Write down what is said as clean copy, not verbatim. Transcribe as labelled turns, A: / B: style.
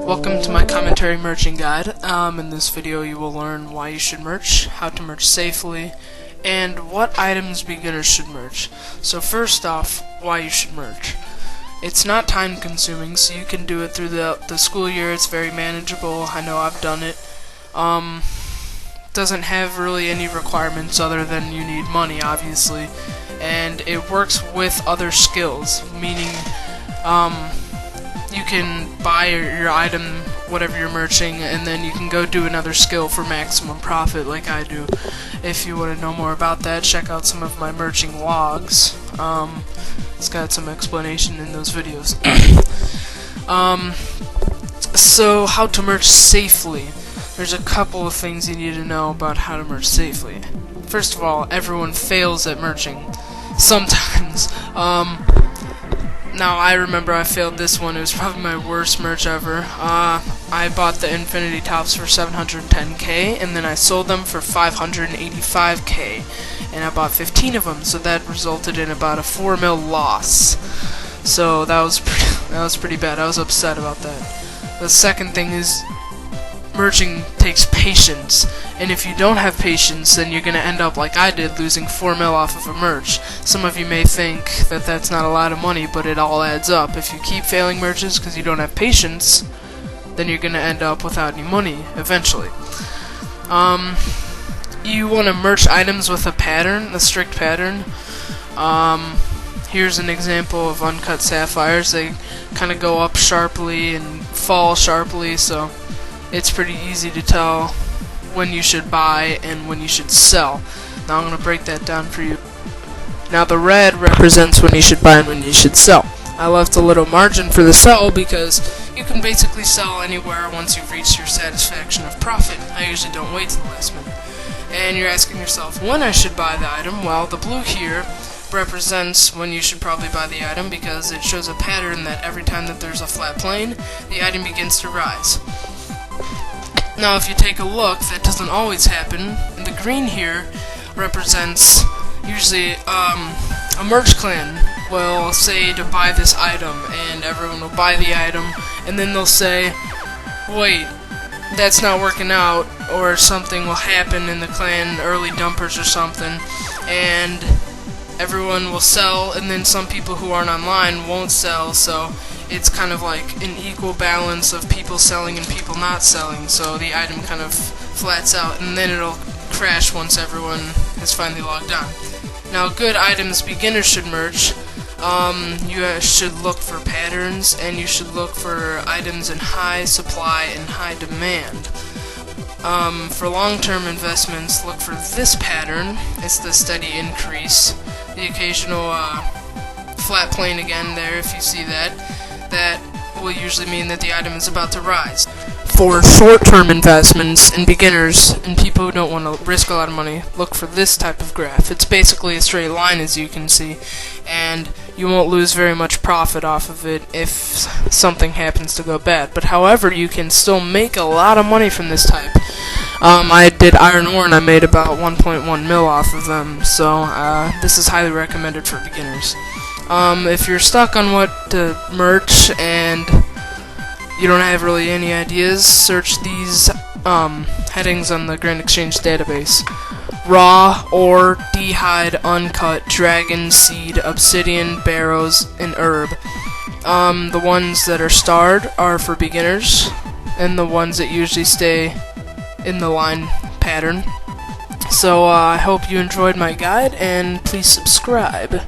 A: Welcome to my commentary merching guide. In this video you will learn why you should merch, how to merch safely, and what items beginners should merch. So first off, why you should merch. It's not time consuming, so you can do it through the school year. It's very manageable. I know I've done it. Doesn't have really any requirements other than you need money, obviously, and it works with other skills, meaning you can buy your item, whatever you're merching, and then you can go do another skill for maximum profit like I do. If you want to know more about that, check out some of my merching logs. It's got some explanation in those videos. So how to merch safely. There's a couple of things you need to know about how to merch safely. First of all, everyone fails at merching. Sometimes. Now, I remember I failed this one. It was probably my worst merch ever. I bought the Infinity Tops for 710k, and then I sold them for 585k, and I bought 15 of them, so that resulted in about a 4 mil loss. So that was pretty bad. I was upset about that. The second thing is, merching takes patience, and if you don't have patience, then you're gonna end up like I did, losing 4 mil off of a merch. Some of you may think that that's not a lot of money, but it all adds up. If you keep failing merches because you don't have patience, then you're gonna end up without any money eventually. You want to merch items with a pattern, a strict pattern. Here's an example of uncut sapphires. They kind of go up sharply and fall sharply, so it's pretty easy to tell when you should buy and when you should sell. Now I'm going to break that down for you. Now the red represents when you should buy and when you should sell. I left a little margin for the sell because you can basically sell anywhere once you've reached your satisfaction of profit. I usually don't wait till the last minute. And you're asking yourself when I should buy the item. Well, the blue here represents when you should probably buy the item because it shows a pattern that every time that there's a flat plane, the item begins to rise. Now if you take a look, that doesn't always happen, and the green here represents usually a merch clan will say to buy this item, and everyone will buy the item, and then they'll say, wait, that's not working out, or something will happen in the clan, early dumpers or something, and everyone will sell, and then some people who aren't online won't sell, so it's kind of like an equal balance of people selling and people not selling, so the item kind of flats out, and then it'll crash once everyone has finally logged on. Now, good items beginners should merch. You should look for patterns, and you should look for items in high supply and high demand. For long-term investments, look for this pattern. It's the steady increase. The occasional flat plane again there, if you see that. That will usually mean that the item is about to rise. For short-term investments and beginners and people who don't want to risk a lot of money, look for this type of graph. It's basically a straight line, as you can see, and you won't lose very much profit off of it if something happens to go bad. But however, you can still make a lot of money from this type. I did iron ore and I made about 1.1 mil off of them, so this is highly recommended for beginners. If you're stuck on what to merch and you don't have really any ideas, search these headings on the Grand Exchange database. Raw, ore, d'hide, uncut, dragon, seed, obsidian, barrows, and herb. The ones that are starred are for beginners, and the ones that usually stay in the line pattern. So I hope you enjoyed my guide, and please subscribe.